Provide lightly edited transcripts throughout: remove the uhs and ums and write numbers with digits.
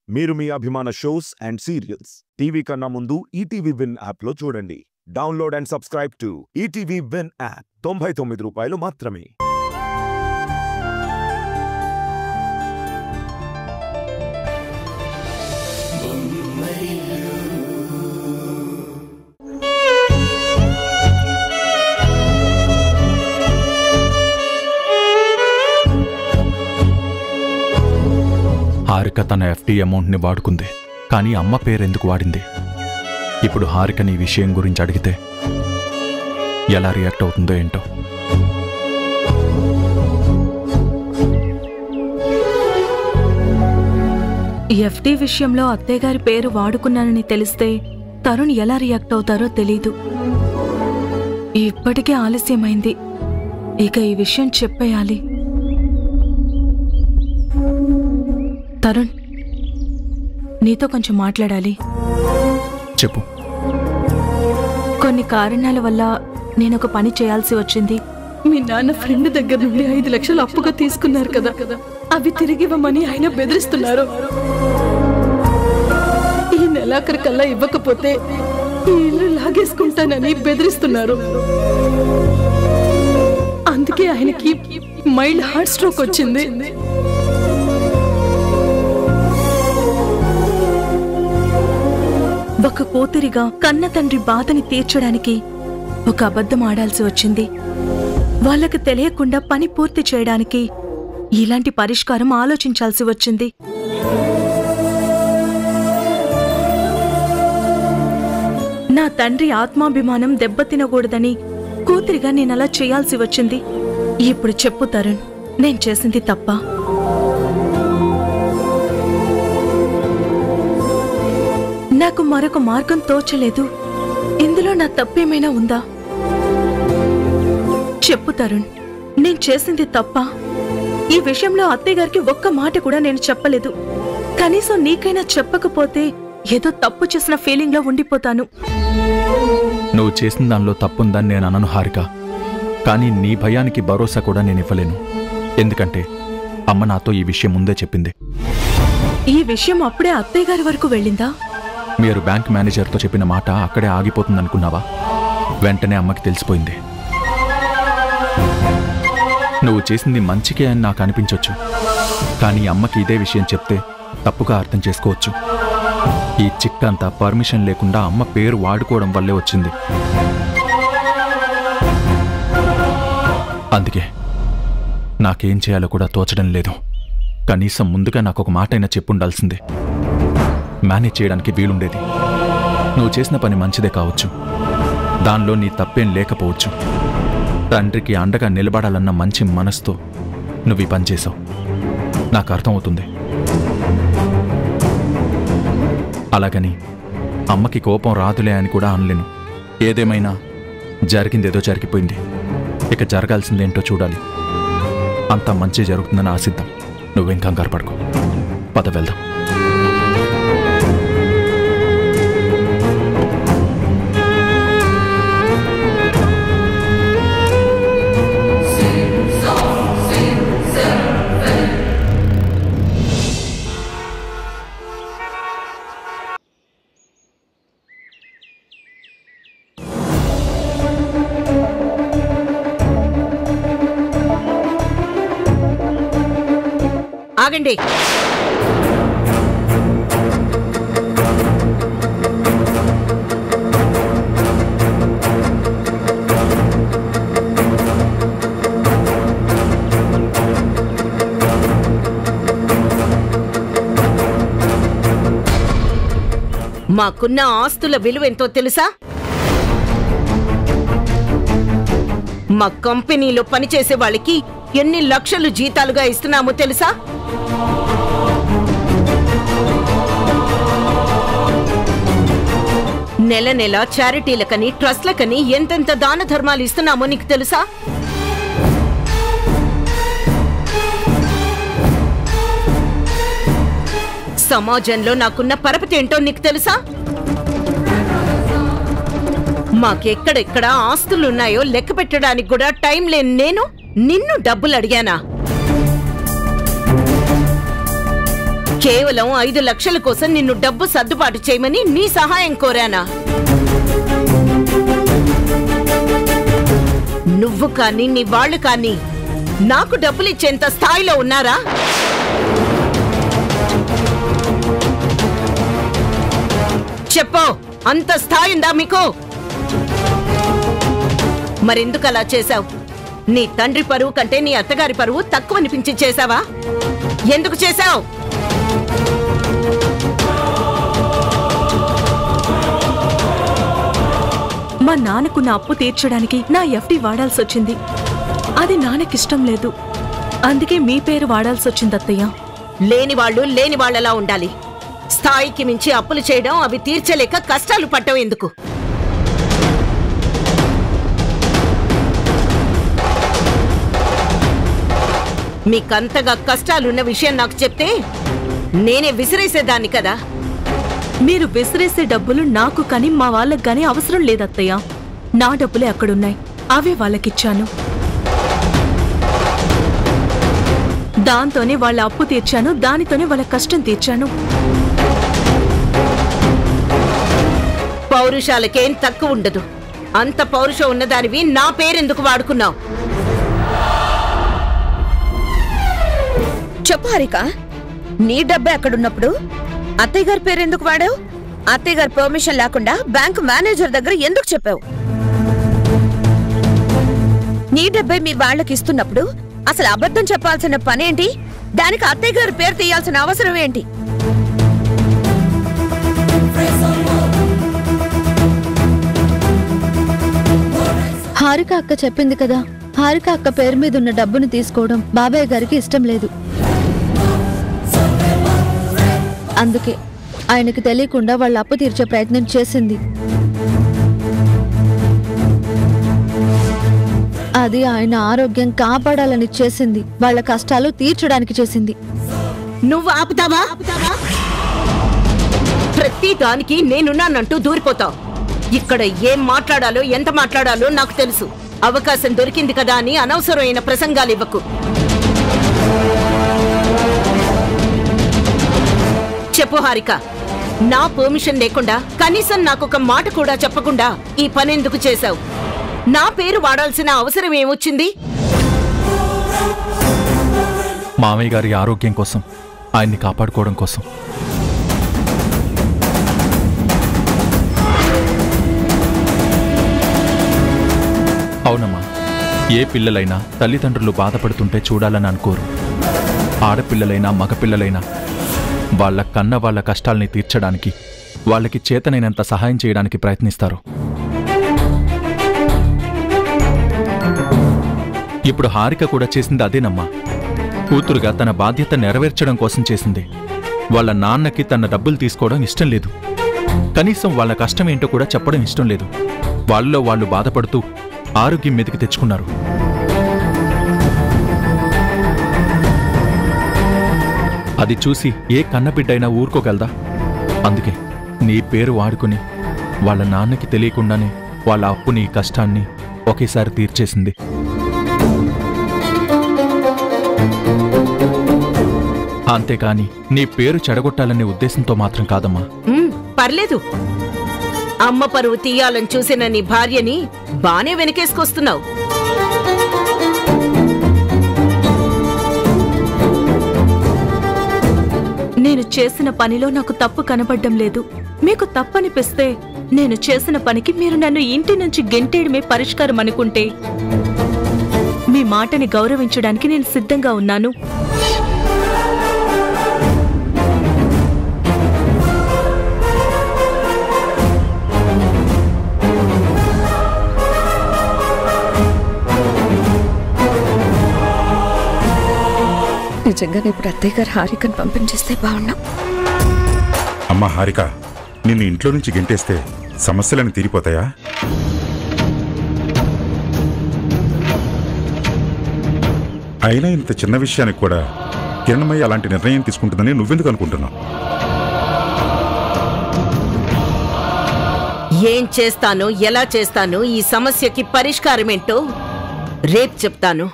మీరు మీ అభిమాన shows and serials TV కన్నా ముందు ఈటీవీ విన్ యాప్ లో చూడండి. Download and subscribe to ETV win app. 99 రూపాయలు మాత్రమే. హారిక తన ఎఫ్డి అమౌంట్ని వాడుకుంది, కానీ అమ్మ పేరెందుకు వాడింది? ఇప్పుడు హారికని ఈ విషయం గురించి అడిగితే ఎలా రియాక్ట్ అవుతుందో ఏంటో. ఎఫ్డి విషయంలో అత్తయ్యగారి పేరు వాడుకున్నానని తెలిస్తే తరుణ్ ఎలా రియాక్ట్ అవుతారో తెలీదు. ఇప్పటికే ఆలస్యమైంది, ఇక ఈ విషయం చెప్పేయాలి. తరుణ్, నీతో కొంచెం మాట్లాడాలి. చెప్పు. కొన్ని కారణాల వల్ల నేనొక పని చేయాల్సి వచ్చింది. మీ నాన్న ఫ్రెండ్ దగ్గర నుండి 5 లక్షలు అప్పుగా తీసుకున్నారు కదా, అవి తిరిగి ఇవ్వమని ఆయన బెదిరిస్తున్నారు. ఈ నెలాఖరికల్లా ఇవ్వకపోతే ఈ ఇల్లు లాగేసుకుంటానని బెదిరిస్తున్నారు. అందుకే ఆయనకి మైల్డ్ హార్ట్ స్ట్రోక్ వచ్చింది. ఒక కూతురిగా కన్న తండ్రి బాధని తీర్చడానికి ఒక అబద్ధం ఆడాల్సి వచ్చింది. వాళ్ళకు తెలియకుండా పని పూర్తి చేయడానికి ఇలాంటి పరిష్కారం ఆలోచించాల్సి వచ్చింది. నా తండ్రి ఆత్మాభిమానం దెబ్బతినకూడదని కూతురిగా నేనలా చేయాల్సి వచ్చింది. ఇప్పుడు చెప్పు తరుణ్, నేను చేసింది తప్పా? నాకు మరొక మార్గం తోచలేదు. ఇందులో నా తప్పేమైనా ఉందా? చెప్పు తరుణ్, నేను చేసింది తప్పా? ఈ విషయంలో అత్తయ్యగారికి ఒక్క మాట కూడా నేను చెప్పలేదు. కనీసం నీకైనా చెప్పకపోతే ఏదో తప్పు చేసిన ఫీలింగ్ లో ఉండిపోతాను. నువ్వు చేసిన దానిలో తప్పుందని నేను అనను హారిక, కానీ నీ భయానికి భరోసా కూడా నేను ఇవ్వలేను. ఎందుకంటే అమ్మ నాతో ఈ విషయం ముందే చెప్పింది. ఈ విషయం అప్పుడే అత్తయ్యగారి వరకు వెళ్ళిందా? మీరు బ్యాంక్ మేనేజర్తో చెప్పిన మాట అక్కడే ఆగిపోతుందనుకున్నావా? వెంటనే అమ్మకి తెలిసిపోయింది. నువ్వు చేసింది మంచికే అని నాకు అనిపించవచ్చు, కానీ అమ్మకి ఇదే విషయం చెప్తే తప్పుగా అర్థం చేసుకోవచ్చు. ఈ చిక్కంతా పర్మిషన్ లేకుండా అమ్మ పేరు వాడుకోవడం వల్లే వచ్చింది. అందుకే నాకేం చేయాలో కూడా తోచడం లేదు. కనీసం ముందుగా నాకొక మాటైనా చెప్పుండాల్సిందే. మేనేజ్ చేయడానికి వీలుండేది. నువ్వు చేసిన పని మంచిదే కావచ్చు, దానిలో నీ తప్పేం లేకపోవచ్చు. తండ్రికి అండగా నిలబడాలన్న మంచి మనసుతో నువ్వు ఈ పని చేసావు, నాకు అర్థమవుతుంది. అలాగని అమ్మకి కోపం రాదులే అని కూడా అనలేను. ఏదేమైనా జరిగిందేదో జరిగిపోయింది, ఇక జరగాల్సిందేంటో చూడాలి. అంతా మంచి జరుగుతుందని ఆశిద్దాం. నువ్వేం కంగారు పడుకో, పద వెళ్దాం. ఆగండి. మాకున్న ఆస్తుల విలువ ఎంతో తెలుసా? మా కంపెనీలో పనిచేసే వాళ్ళకి ఎన్ని లక్షలు జీతాలుగా ఇస్తున్నామో తెలుసా? నెల నెల చారిటీలకని ట్రస్ట్లకని ఎంతెంత దాన ధర్మాలు ఇస్తున్నామో నీకు తెలుసా? సమాజంలో నాకున్న పరపతి ఏంటో నీకు తెలుసా? మాకెక్కడెక్కడ ఆస్తులున్నాయో లెక్క పెట్టడానికి కూడా టైం లేని నేను నిన్ను డబ్బులు అడిగానా? కేవలం 5 లక్షల కోసం నిన్ను డబ్బు సర్దుబాటు చేయమని నీ సహాయం కోరానా? నువ్వు కానీ నీ వాళ్ళు కానీ నాకు డబ్బులిచ్చేంత స్థాయిలో ఉన్నారా? చెప్పు, అంత స్థాయి ఉందా మీకు? మరెందుకు అలా చేశావు? నీ తండ్రి పరువు కంటే నీ అత్తగారి పరువు తక్కువ అనిపించి చేశావా? ఎందుకు చేశావు? మా నాన్నకున్న అప్పు తీర్చడానికి నా ఎఫ్డి వాడాల్సొచ్చింది. అది నాన్నకిష్టం లేదు. అందుకే మీ పేరు వాడాల్సొచ్చింది అత్తయ్య. లేని వాళ్ళు లేని వాళ్ళలా ఉండాలి. స్థాయికి మించి అప్పులు చేయడం, అవి తీర్చలేక కష్టాలు పట్టడం ఎందుకు? మీకంతగా కష్టాలున్న విషయం నాకు చెప్తే నేనే విసిరేసేదాన్ని కదా. మీరు విసిరేసే డబ్బులు నాకు కానీ మా వాళ్ళకి కానీ అవసరం లేదత్తయ్య. నా డబ్బులే అక్కడున్నాయి, అవే వాళ్ళకిచ్చాను. దాంతోనే వాళ్ళ అప్పు తీర్చాను, దానితోనే వాళ్ళ కష్టం తీర్చాను. పౌరుషాలకేం తక్కువ ఉండదు. అంత పౌరుషం ఉన్నదానివి నా పేరెందుకు వాడుకున్నావు? చెప్పు హారిక, నీ డబ్బే అక్కడున్నప్పుడు అత్తయ్య గారి పేరెందుకు వాడావు? అత్తయ్య గారి పర్మిషన్ లేకుండా బ్యాంకు మేనేజర్ దగ్గర ఎందుకు చెప్పావు? నీ డబ్బే మీ వాళ్ళకి ఇస్తున్నప్పుడు అసలు అబద్ధం చెప్పాల్సిన పనేంటి? దానికి అత్తయ్య గారి పేరు తీయాల్సిన అవసరం ఏంటి? హారిక అక్క చెప్పింది కదా, హారిక అక్క పేరు మీద ఉన్న డబ్బును తీసుకోవడం బాబాయ్ గారికి ఇష్టం లేదు. అందుకే ఆయనకి తెలియకుండా వాళ్ళ అప్పు తీర్చే ప్రయత్నం చేసింది. అది ఆయన ఆరోగ్యం కాపాడాలని చేసింది, వాళ్ళ కష్టాలు తీర్చడానికి చేసింది. నువ్వు ఆపుతావా? ప్రతి దానికి నేనున్నానంటూ దూరిపోతావు. ఇక్కడ ఏం మాట్లాడాలో ఎంత మాట్లాడాలో నాకు తెలుసు. అవకాశం దొరికింది కదా అని అనవసరమైన ప్రసంగాలు ఇవ్వకు. చెప్పు హారిక, నా పర్మిషన్ లేకుండా కనీసం నాకొక మాట కూడా చెప్పకుండా ఈ పనెందుకు చేశావు? నా పేరు వాడాల్సిన అవసరం ఏమొచ్చింది? మామయ్య గారి ఆరోగ్యం కోసం, ఆయన్ని కాపాడుకోవడం కోసం. అవునమ్మా, ఏ పిల్లలైనా తల్లిదండ్రులు బాధపడుతుంటే చూడాలని అనుకోరు. ఆడపిల్లలైనా మగపిల్లలైనా వాళ్ళ కన్న వాళ్ళ కష్టాల్ని తీర్చడానికి, వాళ్ళకి చేతనైనంత సహాయం చేయడానికి ప్రయత్నిస్తారు. ఇప్పుడు హారిక కూడా చేసింది అదేనమ్మా. కూతురుగా తన బాధ్యత నెరవేర్చడం కోసం చేసింది. వాళ్ళ నాన్నకి తన డబ్బులు తీసుకోవడం ఇష్టం లేదు. కనీసం వాళ్ళ కష్టం ఏంటో కూడా చెప్పడం ఇష్టం లేదు. వాళ్ళలో వాళ్ళు బాధపడుతూ ఆరోగ్యం మీదకి తెచ్చుకున్నారు. అది చూసి ఏ కన్నబిడ్డైనా ఊరుకోగలదా? అందుకే నీ పేరు వాడుకుని వాళ్ళ నాన్నకి తెలియకుండానే వాళ్ళ అప్పుని, కష్టాన్ని ఒకేసారి తీర్చేసింది. అంతేకాని నీ పేరు చెడగొట్టాలనే ఉద్దేశంతో మాత్రం కాదమ్మా. పర్లేదు. అమ్మ పరువు తీయాలని చూసిన నీ భార్యని బానే వెనకేసుకొస్తున్నావు. నేను చేసిన పనిలో నాకు తప్పు కనబడ్డం లేదు. మీకు తప్పనిపిస్తే నేను చేసిన పనికి మీరు నన్ను ఇంటి నుంచి గెంటేయడమే పరిష్కారం అనుకుంటే మీ మాటని గౌరవించడానికి నేను సిద్ధంగా ఉన్నాను. నిజంగానే ఇప్పుడు అత్తయ్య గారు హారికను పంపించేస్తే బాగున్నాం. అమ్మా హారిక, నిన్ను ఇంట్లో నుంచి గెంటేస్తే సమస్యలను తీరిపోతాయా? అయినా ఇంత చిన్న విషయానికి కూడా కిరణమయ్య అలాంటి నిర్ణయం తీసుకుంటుందని నువ్వెందుకు అనుకుంటున్నావు? ఏం చేస్తానో, ఎలా చేస్తానో, ఈ సమస్యకి పరిష్కారమేంటో రేపు చెప్తాను.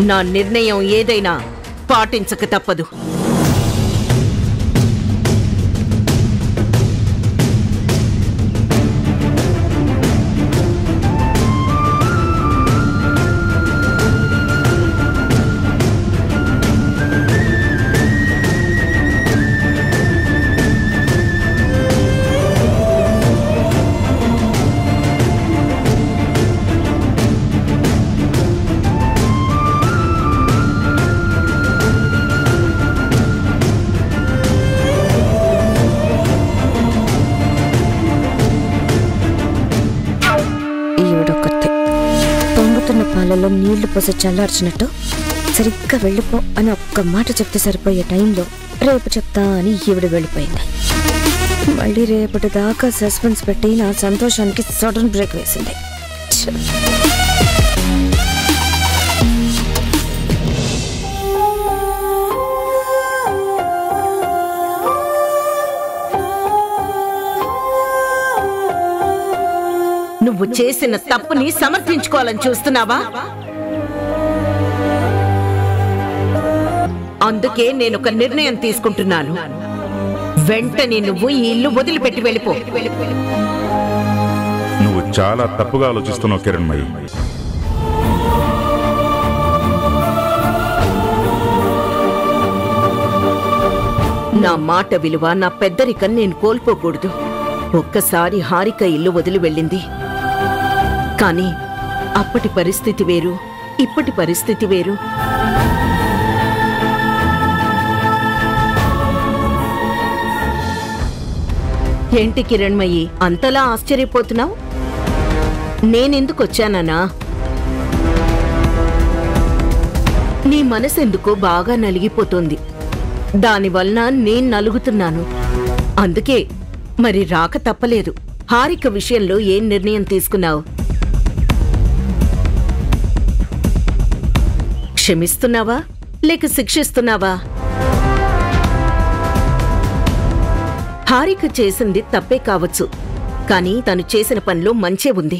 నా నిర్ణయం ఏదైనా పాటించక తప్పదు. పాలలో నీళ్లు పోసి చల్లార్చినట్టు సరిగ్గా వెళ్ళిపో అని ఒక్క మాట చెప్తే సరిపోయే టైంలో రేపు చెప్తా అని ఈవిడ వెళ్ళిపోయింది. మళ్ళీ రేపటి దాకా సస్పెన్స్ పెట్టి నా సంతోషానికి సడన్ బ్రేక్ వేసింది. నువ్వు చేసిన తప్పుని సమర్థించుకోవాలని చూస్తున్నావా? అందుకే నేనొక నిర్ణయం తీసుకుంటున్నాను. వెంటనే నువ్వు ఈ ఇల్లు వదిలిపెట్టి వెళ్ళిపో. నువ్వు చాలా తప్పుగా ఆలోచిస్తున్నావు కిరణ్మయి. నా మాట విలువ, నా పెద్దరికం నేను కోల్పోకూడదు. ఒక్కసారి హారిక ఇల్లు వదిలి వెళ్ళింది. కానీ అప్పటి పరిస్థితి వేరు, ఇప్పటి పరిస్థితి వేరు. ఏంటి కిరణ్మయి అంతలా ఆశ్చర్యపోతున్నావు? నేనెందుకు వచ్చానా? నీ మనసెందుకో బాగా నలిగిపోతుంది. దానివల్ల నేను నలుగుతున్నాను. అందుకే మరి రాక తప్పలేదు. హారిక విషయంలో ఏం నిర్ణయం తీసుకున్నావు? క్షమిస్తున్నావా లేక శిక్షిస్తున్నావా? హారిక చేసింది తప్పే కావచ్చు, కానీ తను చేసిన పనిలో మంచే ఉంది.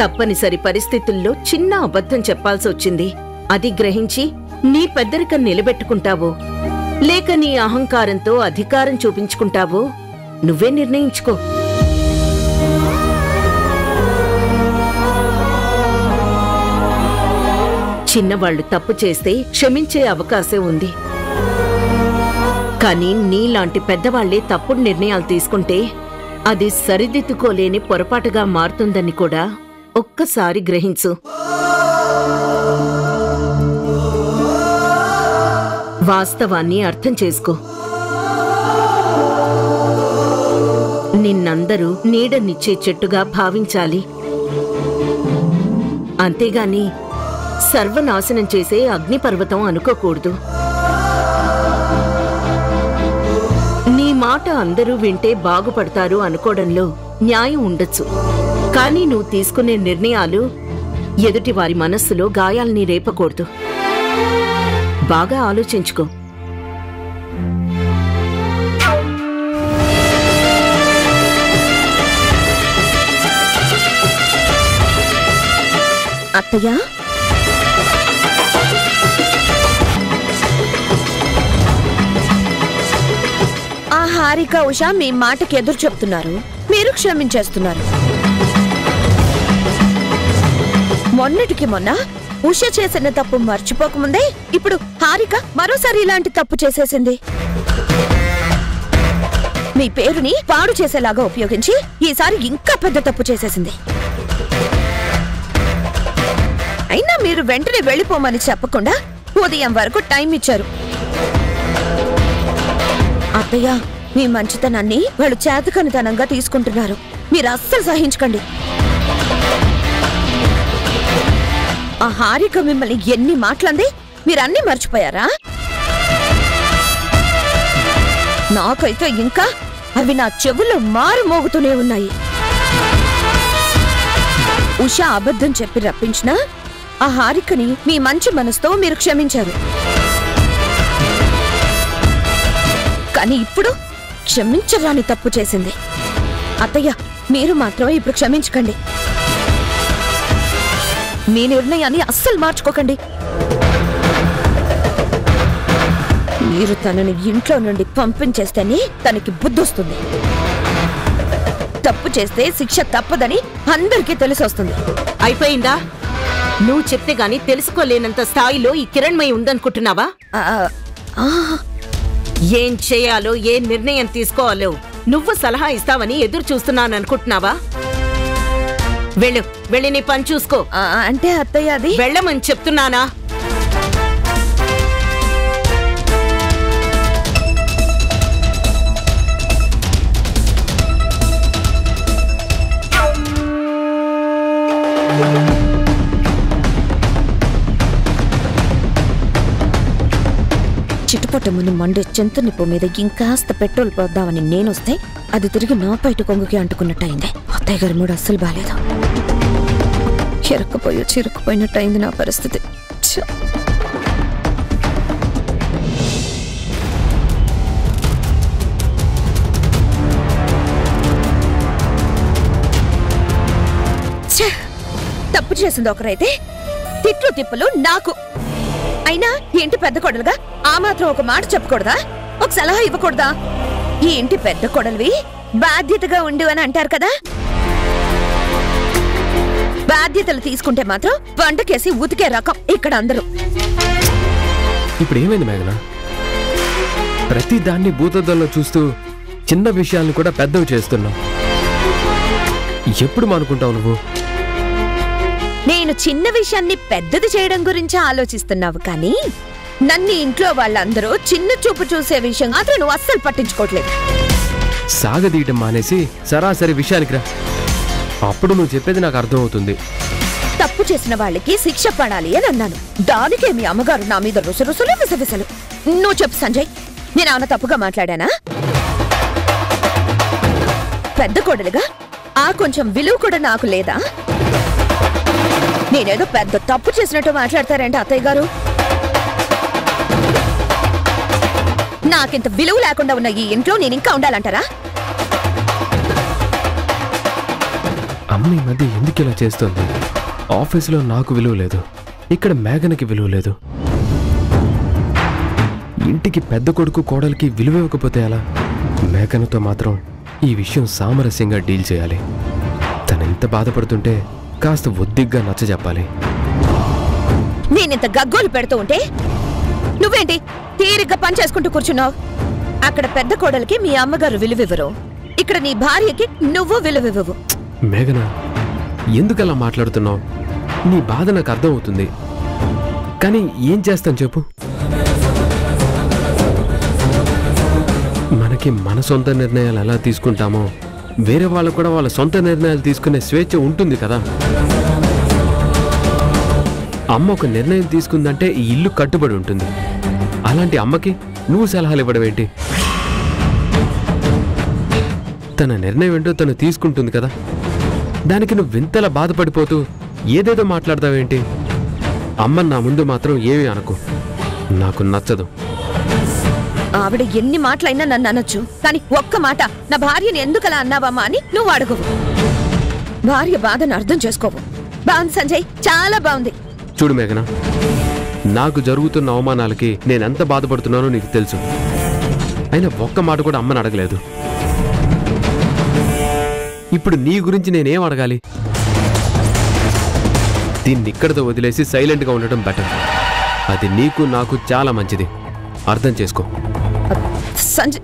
తప్పనిసరి పరిస్థితుల్లో చిన్న అబద్ధం చెప్పాల్సి వచ్చింది. అది గ్రహించి నీ పెద్దరికం నిలబెట్టుకుంటావో లేక నీ అహంకారంతో అధికారం చూపించుకుంటావో నువ్వే నిర్ణయించుకో. చిన్నవాళ్లు తప్పు చేస్తే క్షమించే అవకాశం ఉంది. కానీ నీలాంటి పెద్దవాళ్లే తప్పుడు నిర్ణయాలు తీసుకుంటే అది సరిదిద్దుకోలేని పొరపాటుగా మారుతుందని కూడా ఒక్కసారి గ్రహించు. వాస్తవాన్ని అర్థం చేసుకో. నిన్నందరూ నీడనిచ్చే చెట్టుగా భావించాలి. అంతేగాని సర్వనాశనం చేసే అగ్నిపర్వతం అనుకోకూడదు. నీ మాట అందరూ వింటే బాగుపడతారు అనుకోవడంలో న్యాయం ఉండొచ్చు. కానీ నువ్వు తీసుకునే నిర్ణయాలు ఎదుటివారి మనస్సులో గాయాల్ని రేపకూడదు. బాగా ఆలోచించుకో. అత్తయ్య, ఆ హారిక ఉష మీ మాటకి ఎదురు చెప్తున్నారు, మీరు క్షమించేస్తున్నారు. మొన్నటికి మొన్న ఉష చేసిన తప్పు మర్చిపోకముందే ఇప్పుడు హారిక మరోసారి ఇలాంటి తప్పు చేసేసింది. మీ పేరుని పాడు చేసేలాగా ఉపయోగించి ఈసారి ఇంకా పెద్ద తప్పు చేసేసింది. అయినా మీరు వెంటనే వెళ్ళిపోమని చెప్పకుండా ఉదయం వరకు టైం ఇచ్చారు. అత్తయ్య, మీ మంచితనాన్ని వాళ్ళు చేతకనితనంగా తీసుకుంటున్నారు. మీరు అస్సలు సహించకండి. ఆ హారిక మిమ్మల్ని ఎన్ని మాటలంది, మీరన్నీ మర్చిపోయారా? నాకైతే ఇంకా అవి నా చెవుల్లో మారు మోగుతూనే ఉన్నాయి. ఉషా అబద్ధం చెప్పి రప్పించినా ఆ హారికని మీ మంచి మనసుతో మీరు క్షమించారు. కానీ ఇప్పుడు క్షమించరాని తప్పు చేసింది. అత్తయ్య, మీరు మాత్రం ఇప్పుడు క్షమించకండి. మీ నిర్ణయాన్ని అస్సలు మార్చుకోకండి. మీరు తనని ఇంట్లో నుండి పంపించేస్తేనే తనకి బుద్ధొస్తుంది. తప్పు చేస్తే శిక్ష తప్పదని అందరికీ తెలిసొస్తుంది. అయిపోయిందా? నువ్వు చెప్తే గాని తెలుసుకోలేనంత స్థాయిలో ఈ కిరణ్మయి ఉందనుకుంటున్నావా? ఏం చేయాలో, ఏ నిర్ణయం తీసుకోవాలో నువ్వు సలహా ఇస్తావని ఎదురు చూస్తున్నాననుకుంటున్నావా? వెళ్ళి నీ పని చూసుకో. అంటే అత్తయ్య, అది వెళ్ళమని చెప్తున్నానా? చిట్టుపట్టమును మండే చింతనిప్పు మీద ఇంకాస్త పెట్రోల్ పోద్దామని నేనొస్తే అది తిరిగి నా పైట కొంగుకి అంటుకున్నట్టయింది. అత్తయ్య గారి మూడు అస్సలు బాలేదు. చిరుక్కుపోయినట్టయింది నా పరిస్థితి. తప్పు చేసింది ఒకరైతే తిట్లు తిప్పులు నాకు. అయినా ఈ ఇంటి పెద్ద కొడలుగా ఆ మాత్రం ఒక మాట చెప్పకూడదా? ఒక సలహా ఇవ్వకూడదా? ఈ ఇంటి పెద్ద కొడలివి బాధ్యతగా ఉండు అని అంటారు కదా. బాధ్యతలు తీసుకుంటే మాత్రం వంటకేసి ఉతికే రకం ఇక్కడ అందరూ. ఇప్పుడు ఏమైంది మేఘన? ప్రతి దాన్ని భూతద్దంలో చూస్తూ చిన్న విషయాలను కూడా పెద్దవి చేస్తున్నావు. ఎప్పుడు మానుకుంటావు నువ్వు? నేను చిన్న విషయాన్ని పెద్దది చేయడం గురించి ఆలోచిస్తున్నావు, కానీ నన్ను ఇంట్లో వాళ్ళందరూ చిన్న చూపు చూసే విషయం మాత్రం నువ్వు అస్సలు పట్టించుకోవట్లేదు. సాగదీయటం మానేసి సరాసరి విషయానికి రా. అప్పుడు నువ్వు చెప్పేది నాకు అర్థమవుతుంది. తప్పు చేసిన వాళ్ళకి శిక్ష పడాలి అని అన్నాను. దానికే మీ అమ్మగారు నా మీద రుసరుసలు విసవిసలు. నువ్వు చెప్పు సంజయ్, నేను ఏమన్నా తప్పుగా మాట్లాడానా? పెద్ద కోడలుగా ఆ కొంచెం విలువ కూడా నాకు లేదా? నేనేదో పెద్ద తప్పు చేసినట్టు మాట్లాడతారంటే అత్తయ్య గారు. నాకింత విలువ లేకుండా ఉన్న ఈ ఇంట్లో నేను ఇంకా ఉండాలంటారా? అమ్మ ఈ మధ్య ఎందుకు ఇలా చేస్తుంది? ఆఫీసులో నాకు విలువ లేదు, ఇక్కడ మేఘనకి విలువ లేదు. ఇంటికి పెద్ద కొడుకు కోడలికి విలువ ఇవ్వకపోతే ఎలా? మేఘనతో మాత్రం ఈ విషయం సామరస్యంగా డీల్ చేయాలి. తనెంత బాధపడుతుంటే కాస్త ఒద్దిగ్గా నచ్చ చెప్పాలి. నేనింత గగ్గోలు పెడుతూ ఉంటే నువ్వేంటి తీరిగ్గా పని చేసుకుంటూ కూర్చున్నావు? అక్కడ పెద్ద కోడలికి మీ అమ్మగారు విలువివ్వరు, ఇక్కడ నీ భార్యకి నువ్వు విలువివ్వవు. మేఘన, ఎందుకలా మాట్లాడుతున్నావు? నీ బాధ నాకు అర్థం అవుతుంది, కానీ ఏం చేస్తాను చెప్పు? మనకి మన సొంత నిర్ణయాలు ఎలా తీసుకుంటామో వేరే వాళ్ళు కూడా వాళ్ళ సొంత నిర్ణయాలు తీసుకునే స్వేచ్ఛ ఉంటుంది కదా. అమ్మ ఒక నిర్ణయం తీసుకుందంటే ఈ ఇల్లు కట్టుబడి ఉంటుంది. అలాంటి అమ్మకి నువ్వు సలహాలు ఇవ్వడం ఏంటి? తన నిర్ణయం ఏంటో తను తీసుకుంటుంది కదా, దానికి నువ్వు వింతలా బాధపడిపోతూ ఏదేదో మాట్లాడతావేంటి? అమ్మ నా ముందు మాత్రం ఏమీ అనకు, నాకు నచ్చదు. ఆవిడ ఎన్ని మాటలైనా నన్ను అనొచ్చు, కానీ ఒక్క మాట నా భార్యని ఎందుకలా అన్నావమ్మా అని నువ్వు అడగవు. భార్య బాధను అర్థం చేసుకోవు. బాగుంది సంజయ్, చాలా బాగుంది. చూడు మేఘన, నాకు జరుగుతున్న అవమానాలకి నేనెంత బాధపడుతున్నానో నీకు తెలుసు. అయినా ఒక్క మాట కూడా అమ్మని అడగలేదు. ఇప్పుడు నీ గురించి నేనేం అడగాలి? దీన్ని ఇక్కడితో వదిలేసి సైలెంట్గా ఉండటం బెటర్. అది నీకు నాకు చాలా మంచిది, అర్థం చేసుకో. సంజయ్,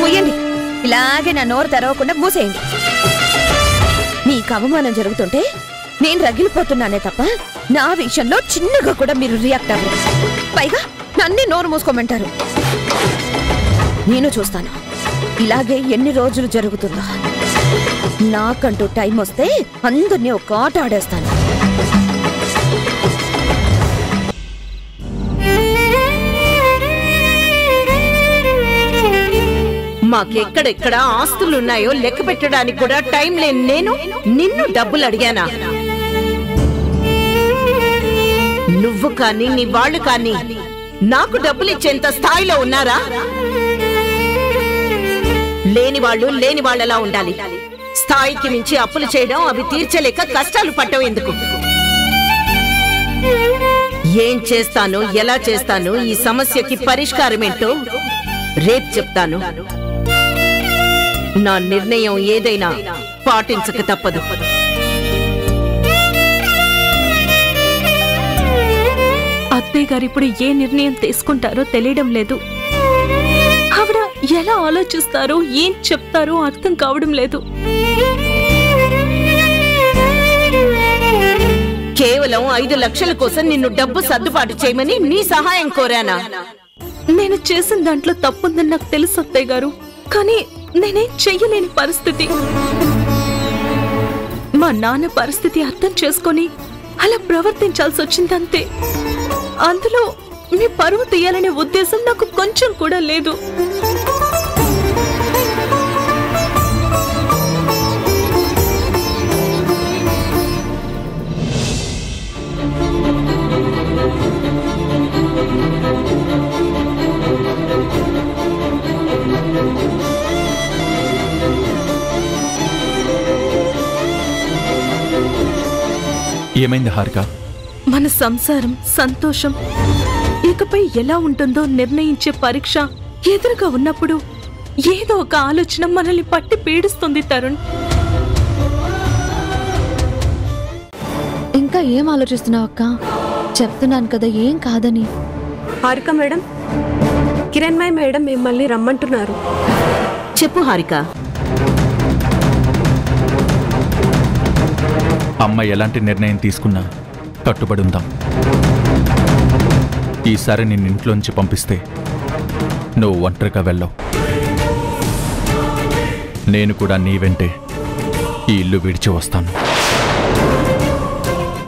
ముయ్యండి, ఇలాగే నా నోరు తెరవకుండా మూసేయండి. నీకు అవమానం జరుగుతుంటే నేను రగిలిపోతున్నానే తప్ప నా విషయంలో చిన్నగా కూడా మీరు రియాక్ట్ అవ్వరు. పైగా నన్నే నోరు మూసుకోమంటారు. నేను చూస్తాను ఇలాగే ఎన్ని రోజులు జరుగుతుందో. నాకంటూ టైం వస్తే అందరినీ ఒక ఆట ఆడేస్తాను. మాకెక్కడెక్కడ ఆస్తులున్నాయో లెక్క పెట్టడానికి కూడా టైం లేని నేను నిన్ను డబ్బులు అడిగానా? నువ్వు కానీ నీ వాళ్ళు కానీ నాకు డబ్బులు ఇచ్చేంత స్థాయిలో ఉన్నారా? లేని వాళ్ళు లేని వాళ్ళలా ఉండాలి, స్థాయికి మించి అప్పులు చేయడం, అవి తీర్చలేక కష్టాలు పట్టం ఎందుకు? ఏం చేస్తానో, ఎలా చేస్తానో, ఈ సమస్యకి పరిష్కారమేంటో రేపు చెప్తాను. నా నిర్ణయం ఏదైనా పాటించక తప్పదు. అత్తయ్య గారు ఇప్పుడు ఏ నిర్ణయం తీసుకుంటారో తెలియడం లేదు. ఆవిడ ఎలా ఆలోచిస్తారో, ఏం చెప్తారో అర్థం కావడం లేదు. కేవలం 5 లక్షల కోసం నిన్ను డబ్బు సర్దుబాటు చేయమని నీ సహాయం కోరానా? నేను చేసిన దాంట్లో తప్పుందని నాకు తెలుసు అత్తయ్య గారు, కానీ నేనేం చెయ్యలేని పరిస్థితి. మా నాన్న పరిస్థితి అర్థం చేసుకొని అలా ప్రవర్తించాల్సి వచ్చిందంతే. అందులో మీ పరువు తీయాలనే ఉద్దేశం నాకు కొంచెం కూడా లేదు. ఏమైంది హారిక? మన సంసారం, సంతోషం ఇకపై ఎలా ఉంటుందో నిర్ణయించే పరీక్ష ఎదురుగా ఉన్నప్పుడు ఏదో ఒక ఆలోచన మనల్ని పట్టి పీడిస్తుంది తరుణ్. ఇంకా ఏం ఆలోచిస్తున్నావు అక్క? చెప్తున్నాను కదా ఏం కాదని. హారిక మేడం, కిరణ్మయ్ మేడం మిమ్మల్ని రమ్మంటున్నారు. చెప్పు హారిక. అమ్మ ఎలాంటి నిర్ణయం తీసుకున్నా కట్టుబడి ఉందాం. ఈసారి నిన్ను ఇంట్లోంచి పంపిస్తే నువ్వు ఒంటరిగా వెళ్ళవు. నేను కూడా నీ వెంటే ఈ ఇల్లు విడిచి వస్తాను.